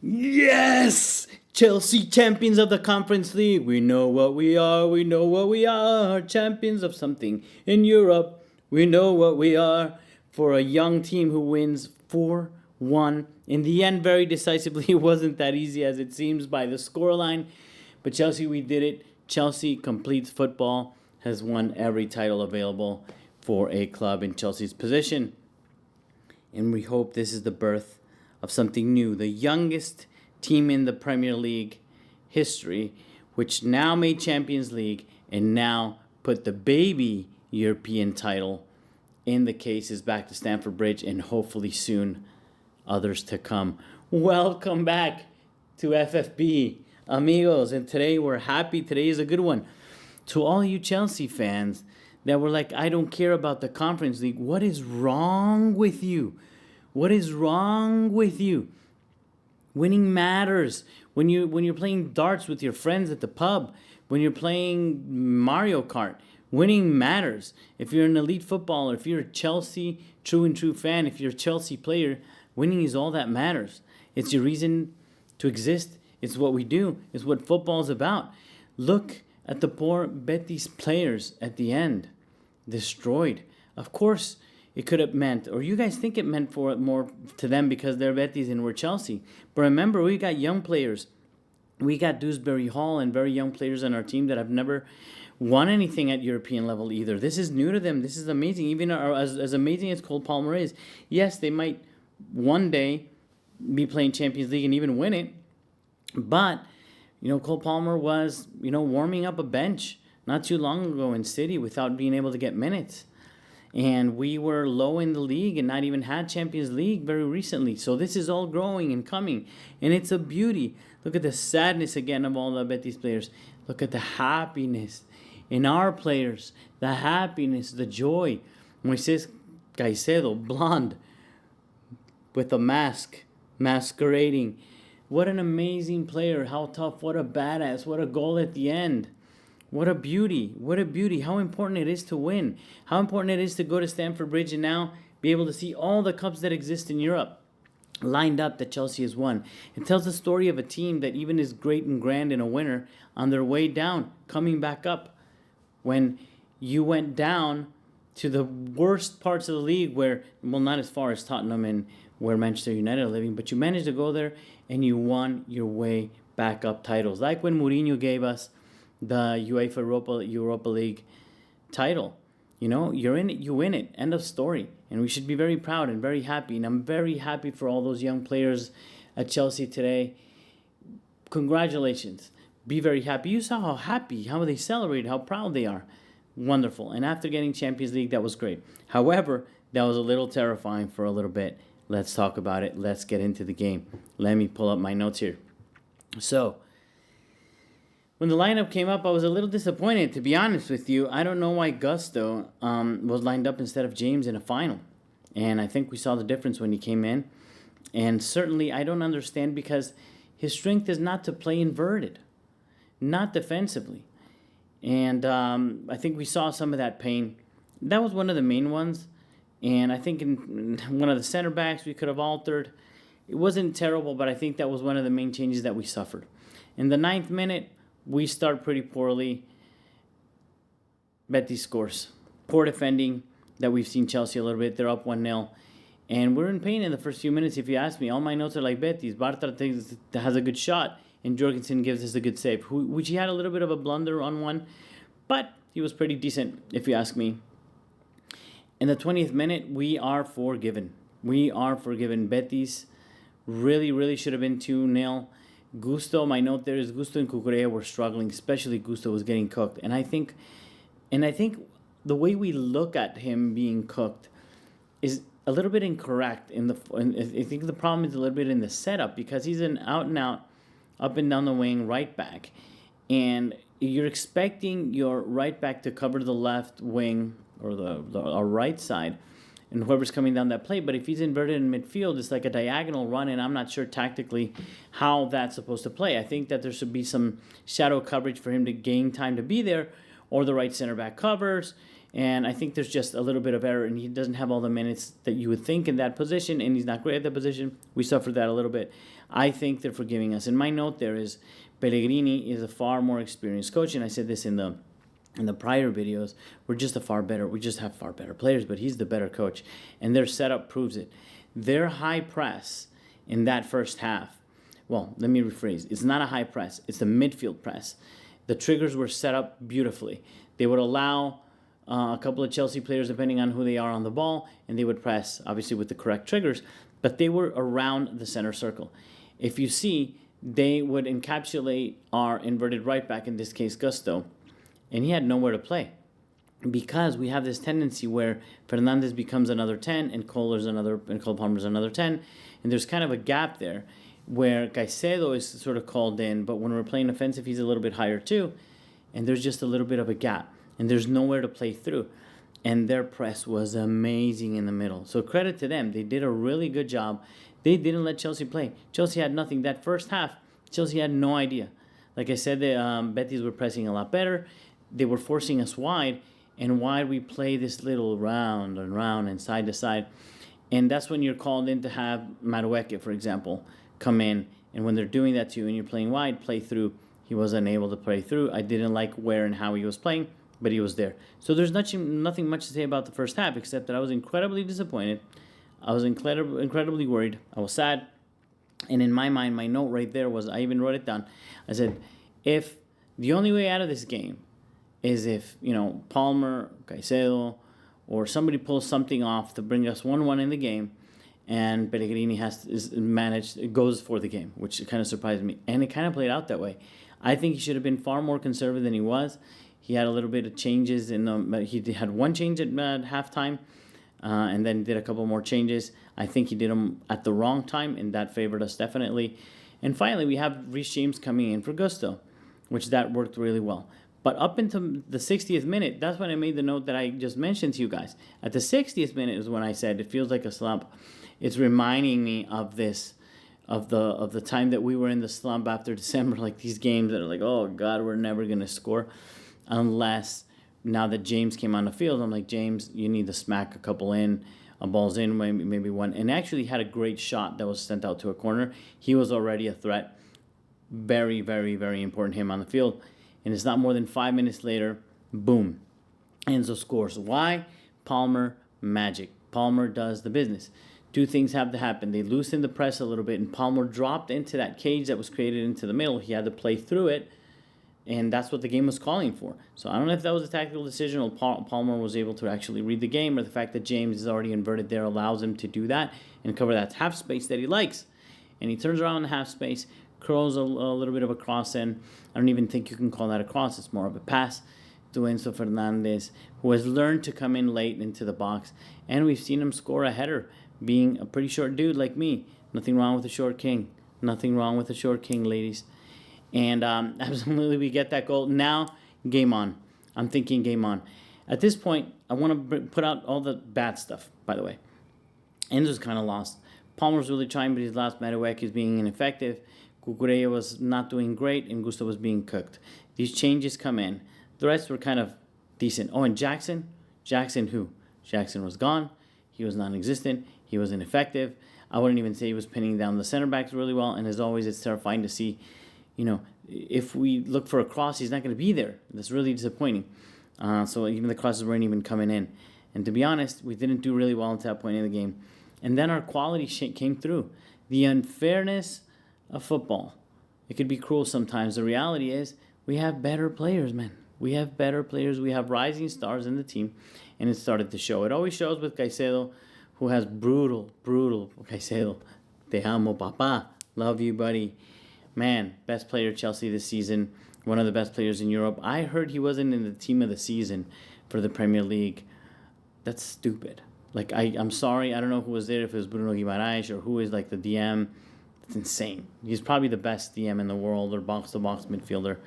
Yes! Chelsea, champions of the Conference League. We know what we are. We know what we are. Champions of something in Europe. We know what we are. For a young team who wins 4-1. In the end, very decisively. It wasn't that easy as it seems by the scoreline. But Chelsea, we did it. Chelsea completes football. Has won every title available for a club in Chelsea's position. And we hope this is the birth of something new. The youngest team in the Premier League history, which now made Champions League and now put the baby European title in the cases back to Stamford Bridge, and hopefully soon others to come. Welcome back to FFB, amigos. And today we're happy. Today is a good one. To all you Chelsea fans that were like, I don't care about the Conference League. What is wrong with you? What is wrong with you? Winning matters. When you're playing darts with your friends at the pub, when you're playing Mario Kart, winning matters. If you're an elite footballer, if you're a Chelsea true fan, if you're a Chelsea player, winning is all that matters. It's your reason to exist. It's what we do. It's what football's about. Look at the poor Betis players at the end. Destroyed. Of course, it could have meant, or you guys think it meant for more to them because they're Betis and we're Chelsea. But remember, we got young players. We got Dewsbury Hall and very young players on our team that have never won anything at European level either. This is new to them. This is amazing. Even as amazing as Cole Palmer is, yes, they might one day be playing Champions League and even win it. But, Cole Palmer was, warming up a bench not too long ago in City without being able to get minutes. And we were low in the league and not even had Champions League very recently. So this is all growing and coming. And it's a beauty. Look at the sadness again of all the Betis players. Look at the happiness in our players. The happiness, the joy. Moises Caicedo, blonde, with a mask, masquerading. What an amazing player. How tough. What a badass. What a goal at the end. What a beauty. What a beauty. How important it is to win. How important it is to go to Stamford Bridge and now be able to see all the cups that exist in Europe lined up that Chelsea has won. It tells the story of a team that even is great and grand and a winner on their way down, coming back up. When you went down to the worst parts of the league where, well, not as far as Tottenham and where Manchester United are living, but you managed to go there and you won your way back up titles. Like when Mourinho gave us the UEFA Europa League title. You're in it, you win it. End of story. And we should be very proud and very happy. And I'm very happy for all those young players at Chelsea today. Congratulations. Be very happy. You saw how they celebrated, how proud they are. Wonderful. And after getting Champions League, that was great. However, that was a little terrifying for a little bit. Let's talk about it. Let's get into the game. Let me pull up my notes here. So, when the lineup came up, I was a little disappointed, to be honest with you. I don't know why Gusto was lined up instead of James in a final. And I think we saw the difference when he came in. And certainly I don't understand because his strength is not to play inverted, not defensively. And I think we saw some of that pain. That was one of the main ones. And I think in one of the center backs we could have altered. It wasn't terrible, but I think that was one of the main changes that we suffered. In the 9th minute, we start pretty poorly. Betis scores. Poor defending that we've seen Chelsea a little bit. They're up 1-0. And we're in pain in the first few minutes, if you ask me. All my notes are like Betis. Bartra has a good shot, and Jorgensen gives us a good save, which he had a little bit of a blunder on one. But he was pretty decent, if you ask me. In the 20th minute, we are forgiven. We are forgiven. Betis really, really should have been 2-0. Gusto, my note there is Gusto and Cucurella were struggling, especially Gusto was getting cooked. And I think the way we look at him being cooked is a little bit incorrect. I think the problem is a little bit in the setup because he's an out and out, up and down the wing right back. And you're expecting your right back to cover the left wing or the right side and whoever's coming down that play. But if he's inverted in midfield, it's like a diagonal run, and I'm not sure tactically how that's supposed to play. I think that there should be some shadow coverage for him to gain time to be there, or the right center back covers, And I think there's just a little bit of error, and he doesn't have all the minutes that you would think in that position, and he's not great at that position. We suffered that a little bit. I think they're forgiving us. And my note there is Pellegrini is a far more experienced coach, and I said this in the prior videos. We just have far better players, but he's the better coach, and their setup proves it. Their high press in that first half, well, let me rephrase. It's not a high press. It's the midfield press. The triggers were set up beautifully. They would allow a couple of Chelsea players, depending on who they are on the ball, and they would press, obviously with the correct triggers, but they were around the center circle. If you see, they would encapsulate our inverted right back, in this case Gusto, and he had nowhere to play, because we have this tendency where Fernandez becomes another 10 and Cole Palmer's another 10, and there's kind of a gap there where Caicedo is sort of called in, but when we're playing offensive, he's a little bit higher too, and there's just a little bit of a gap. And there's nowhere to play through. And their press was amazing in the middle. So credit to them. They did a really good job. They didn't let Chelsea play. Chelsea had nothing. That first half, Chelsea had no idea. Like I said, the Betis were pressing a lot better. They were forcing us wide. And wide, we play this little round and round and side to side. And that's when you're called in to have Madueke, for example, come in. And when they're doing that to you and you're playing wide, play through. He was unable to play through. I didn't like where and how he was playing, but he was there. So there's nothing much to say about the first half, except that I was incredibly disappointed. I was incredibly worried. I was sad. And in my mind, my note right there was, I even wrote it down. I said, if the only way out of this game is if, Palmer, Caicedo, or somebody pulls something off to bring us 1-1 in the game, and Pellegrini goes for the game, which kind of surprised me. And it kind of played out that way. I think he should have been far more conservative than he was. He had a little bit of changes he had one change at halftime, and then did a couple more changes. I think he did them at the wrong time, and that favored us definitely. And finally, we have Reece James coming in for Gusto, which that worked really well. But up into the 60th minute, that's when I made the note that I just mentioned to you guys. At the 60th minute is when I said it feels like a slump. It's reminding me of this, of the time that we were in the slump after December, like these games that are like, oh God, we're never gonna score. Unless now that James came on the field, I'm like, James, you need to smack a couple in, balls in, maybe one. And actually had a great shot that was sent out to a corner. He was already a threat. Very, very, very important him on the field. And it's not more than 5 minutes later, boom, Enzo scores. Why? Palmer magic. Palmer does the business. Two things have to happen. They loosened the press a little bit, and Palmer dropped into that cage that was created into the middle. He had to play through it. And that's what the game was calling for. So I don't know if that was a tactical decision or Palmer was able to actually read the game, or the fact that James is already inverted there allows him to do that and cover that half space that he likes. And he turns around in the half space, curls a little bit of a cross in. I don't even think you can call that a cross. It's more of a pass to Enzo Fernandez, who has learned to come in late into the box. And we've seen him score a header, being a pretty short dude like me. Nothing wrong with a short king. Nothing wrong with a short king, ladies. And absolutely, we get that goal. Now, game on. I'm thinking game on. At this point, I want to put out all the bad stuff, by the way. Enzo's kind of lost. Palmer's really trying, but he's lost. Madueke is being ineffective. Cucurella was not doing great, and Gusto was being cooked. These changes come in. The rest were kind of decent. Oh, and Jackson? Jackson who? Jackson was gone. He was non-existent. He was ineffective. I wouldn't even say he was pinning down the center backs really well. And as always, it's terrifying to see, if we look for a cross, he's not going to be there. That's really disappointing. So even the crosses weren't even coming in. And to be honest, we didn't do really well until that point in the game. And then our quality came through. The unfairness of football. It could be cruel sometimes. The reality is we have better players, man. We have better players. We have rising stars in the team. And it started to show. It always shows with Caicedo, who has brutal Caicedo. Te amo, papa. Love you, buddy. Man, best player Chelsea this season. One of the best players in Europe. I heard he wasn't in the team of the season for the Premier League. That's stupid. Like, I'm sorry. I don't know who was there, if it was Bruno Guimaraes or who is like the DM. It's insane. He's probably the best DM in the world, or box-to-box midfielder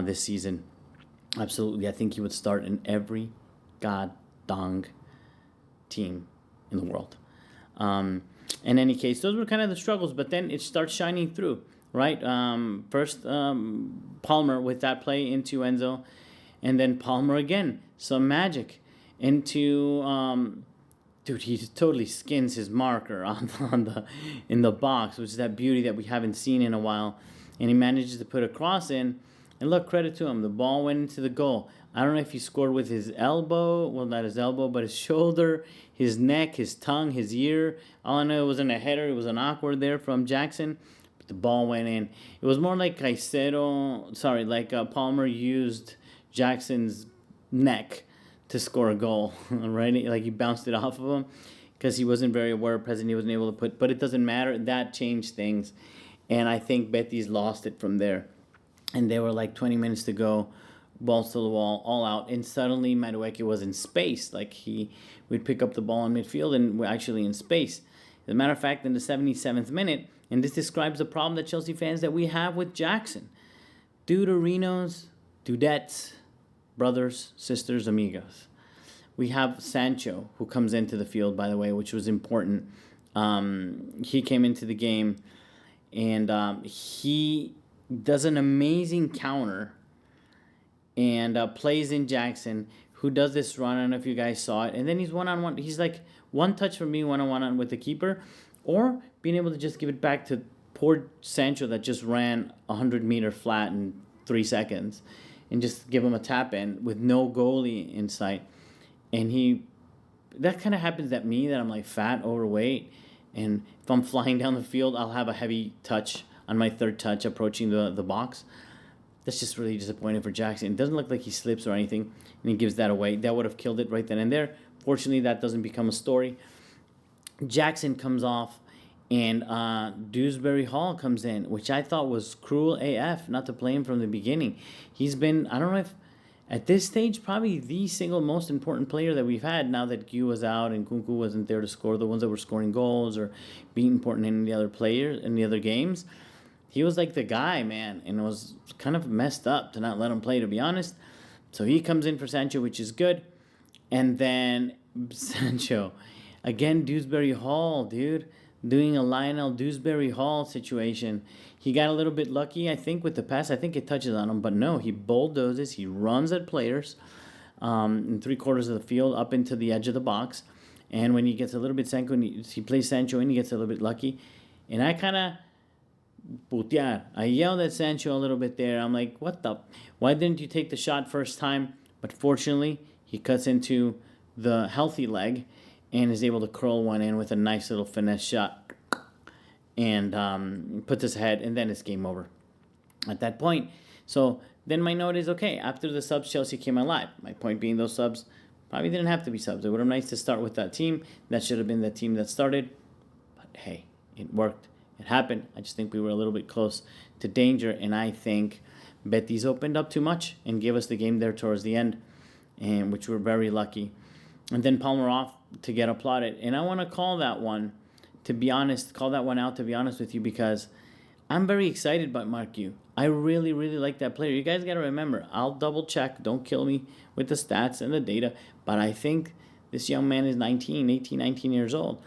this season. Absolutely. I think he would start in every god-dong team in the world. In any case, those were kind of the struggles, but then it starts shining through. Right, first Palmer with that play into Enzo, And then Palmer again, some magic into dude, he totally skins his marker in the box, which is that beauty that we haven't seen in a while. And he manages to put a cross in. And look, credit to him. The ball went into the goal. I don't know if he scored with his elbow. Well, not his elbow, but his shoulder, his neck, his tongue, his ear. All I know, it wasn't a header. It was an awkward there from Jackson. But the ball went in. It was more like Palmer used Jackson's neck to score a goal, right? Like he bounced it off of him because he wasn't very aware present. He wasn't able to put, but it doesn't matter. That changed things. And I think Betis lost it from there. And there were like 20 minutes to go, balls to the wall, all out. And suddenly Madueke was in space. Like we'd pick up the ball in midfield and we're actually in space. As a matter of fact, in the 77th minute, and this describes the problem that Chelsea fans that we have with Jackson. Duderinos, Dudettes, brothers, sisters, amigos. We have Sancho, who comes into the field, by the way, which was important. He came into the game, and he does an amazing counter and plays in Jackson, who does this run. I don't know if you guys saw it. And then he's one-on-one. He's like one touch for me, one-on-one with the keeper, or being able to just give it back to poor Sancho that just ran 100-meter flat in 3 seconds and just give him a tap in with no goalie in sight. And that kind of happens at me, that I'm like fat, overweight, and if I'm flying down the field, I'll have a heavy touch on my third touch approaching the box. That's just really disappointing for Jackson. It doesn't look like he slips or anything, and he gives that away. That would have killed it right then and there. Fortunately, that doesn't become a story. Jackson comes off, and Dewsbury Hall comes in, which I thought was cruel AF not to play him from the beginning. He's been, I don't know if, at this stage, probably the single most important player that we've had now that Gu was out and Kunku wasn't there to score, the ones that were scoring goals or being important in the other players, in the other games. He was like the guy, man, and it was kind of messed up to not let him play, to be honest. So he comes in for Sancho, which is good. And then Sancho, again, Dewsbury Hall, dude, doing a Lionel Dewsbury Hall situation. He got a little bit lucky, I think, with the pass. I think it touches on him, but no, he bulldozes. He runs at players in 3/4 of the field up into the edge of the box. And when he gets a little bit he plays Sancho in, he gets a little bit lucky. And I kind of I yelled at Sancho a little bit there. I'm like, why didn't you take the shot first time? But fortunately, he cuts into the healthy leg and is able to curl one in with a nice little finesse shot and puts us ahead, and then it's game over at that point. So then my note is, okay, after the subs, Chelsea came alive. My point being, those subs probably didn't have to be subs. It would have been nice to start with that team. That should have been the team that started. But hey, it worked. It happened. I just think we were a little bit close to danger, and I think Betis opened up too much and gave us the game there towards the end, and which we're very lucky. And then Palmer off to get applauded. And I want to call that one, to be honest, with you, because I'm very excited by Mark Yu. I really, really like that player. You guys got to remember, I'll double check. Don't kill me with the stats and the data. But I think this young man is 19 years old.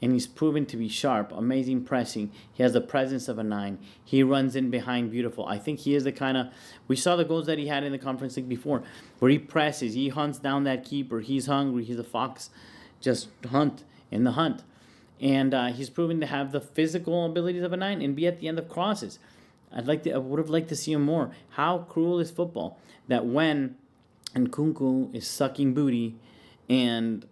And he's proven to be sharp, amazing pressing. He has the presence of a 9. He runs in behind beautiful. I think he is the kind of... We saw the goals that he had in the Conference League before, where he presses, he hunts down that keeper. He's hungry, he's a fox. Just hunt in the hunt. And he's proven to have the physical abilities of a 9 and be at the end of crosses. I would have liked to see him more. How cruel is football that when Nkunku is sucking booty and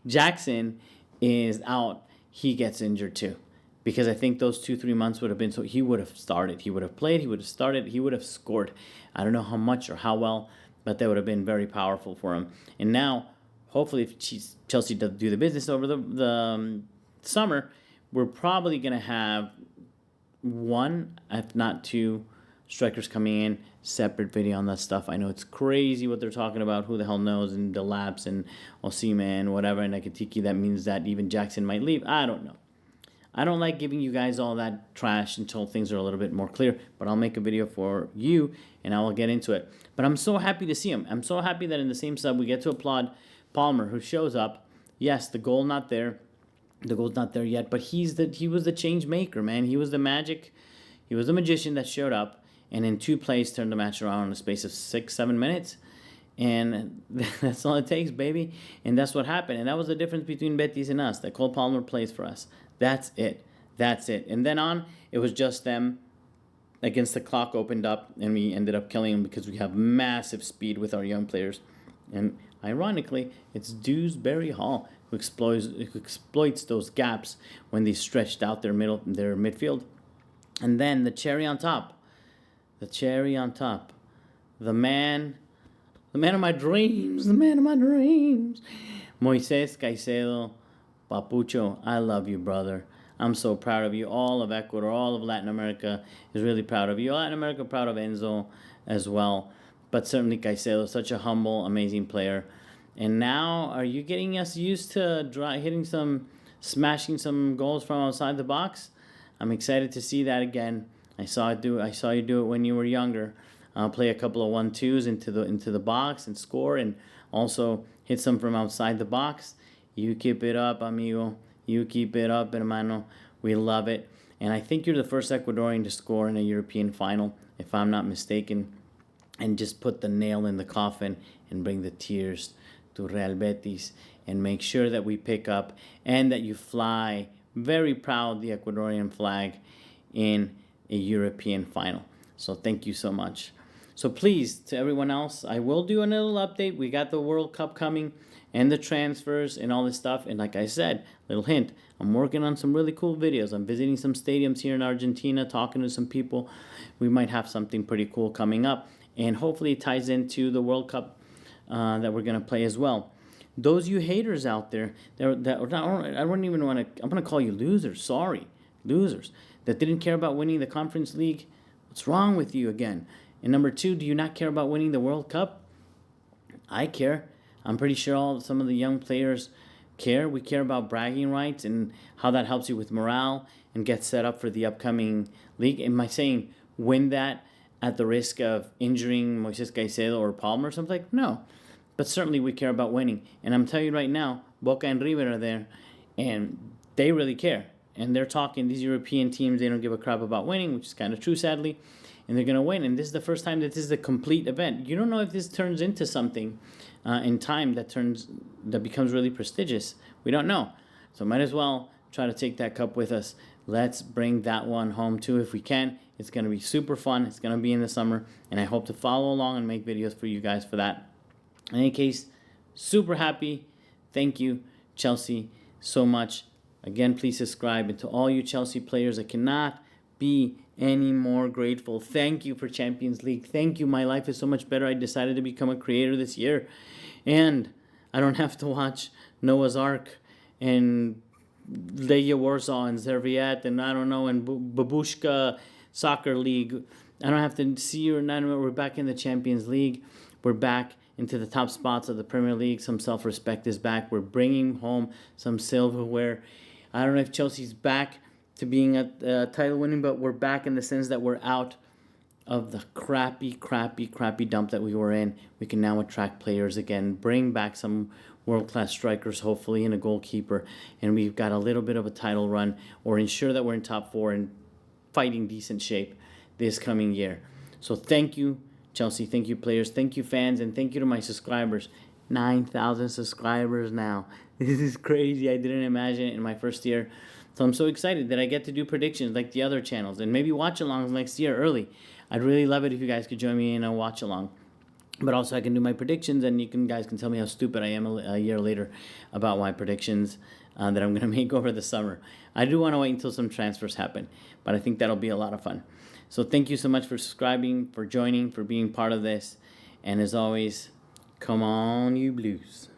Jackson is out, he gets injured too. Because I think those 2-3 months would have been, so he would have started. He would have played, he would have started, he would have scored. I don't know how much or how well, but that would have been very powerful for him. And now, hopefully, if Chelsea does do the business over the summer, we're probably going to have 1, if not 2, strikers coming in. Separate video on that stuff. I know it's crazy what they're talking about. Who the hell knows? And the Laps and Osimhen, whatever, and Ekitiki. That means that even Jackson might leave. I don't know. I don't like giving you guys all that trash until things are a little bit more clear. But I'll make a video for you, and I will get into it. But I'm so happy to see him. I'm so happy that in the same sub we get to applaud Palmer, who shows up. Yes, the goal not there. The goal's not there yet. But he was the change maker, man. He was the magic. He was the magician that showed up. and in 2 plays turned the match around in the space of 6-7 minutes. And that's all it takes, baby. And that's what happened. And that was the difference between Betis and us, that Cole Palmer plays for us. That's it. That's it. And then on, it was just them against the clock opened up, and we ended up killing them because we have massive speed with our young players. And ironically, it's Dewsbury Hall who exploits those gaps when they stretched out their midfield. And then the cherry on top, the man of my dreams, Moises Caicedo. Papucho, I love you, brother. I'm so proud of you. All of Ecuador, all of Latin America is really proud of you. Latin America proud of Enzo as well. But certainly Caicedo, such a humble, amazing player. And now, are you getting us used to smashing some goals from outside the box? I'm excited to see that again. I saw you do it when you were younger. Play a couple of 1-2s into the box and score, and also hit some from outside the box. You keep it up, amigo. You keep it up, hermano. We love it. And I think you're the first Ecuadorian to score in a European final, if I'm not mistaken, and just put the nail in the coffin and bring the tears to Real Betis and make sure that we pick up and that you fly very proud the Ecuadorian flag in a European final. So thank you so much. So please, to everyone else, I will do a little update. We got the World Cup coming and the transfers and all this stuff. And like I said, little hint, I'm working on some really cool videos. I'm visiting some stadiums here in Argentina, talking to some people. We might have something pretty cool coming up. And hopefully it ties into the World Cup that we're going to play as well. Those you haters out there, I wouldn't even want to, I'm going to call you losers. Sorry, losers that didn't care about winning the Conference League. What's wrong with you again? And number 2, do you not care about winning the World Cup? I care. I'm pretty sure some of the young players care. We care about bragging rights and how that helps you with morale and get set up for the upcoming league. Am I saying win that at the risk of injuring Moises Caicedo or Palmer or something? No. But certainly we care about winning. And I'm telling you right now, Boca and River are there, and they really care. And they're talking, these European teams, they don't give a crap about winning, which is kind of true, sadly. And they're going to win. And this is the first time that this is a complete event. You don't know if this turns into something in time that becomes really prestigious. We don't know. So might as well try to take that cup with us. Let's bring that one home too if we can. It's going to be super fun. It's going to be in the summer. And I hope to follow along and make videos for you guys for that. In any case, super happy. Thank you, Chelsea, so much. Again, please subscribe. And to all you Chelsea players, I cannot be any more grateful. Thank you for Champions League. Thank you. My life is so much better. I decided to become a creator this year. And I don't have to watch Noah's Ark and Legia Warsaw and Serviette and I don't know, and Babushka Soccer League. I don't have to see you or not. We're back in the Champions League. We're back into the top spots of the Premier League. Some self-respect is back. We're bringing home some silverware. I don't know if Chelsea's back to being a title winning, but we're back in the sense that we're out of the crappy dump that we were in. We can now attract players again, bring back some world-class strikers, hopefully, and a goalkeeper, and we've got a little bit of a title run, or ensure that we're in top 4 and fighting decent shape this coming year. So thank you, Chelsea. Thank you, players. Thank you, fans, and thank you to my subscribers. 9,000 subscribers now. This is crazy. I didn't imagine it in my first year. So I'm so excited that I get to do predictions like the other channels and maybe watch-alongs next year early. I'd really love it if you guys could join me in a watch-along. But also I can do my predictions, and you guys can tell me how stupid I am a year later about my predictions that I'm going to make over the summer. I do want to wait until some transfers happen, but I think that'll be a lot of fun. So thank you so much for subscribing, for joining, for being part of this. And as always, come on, you Blues.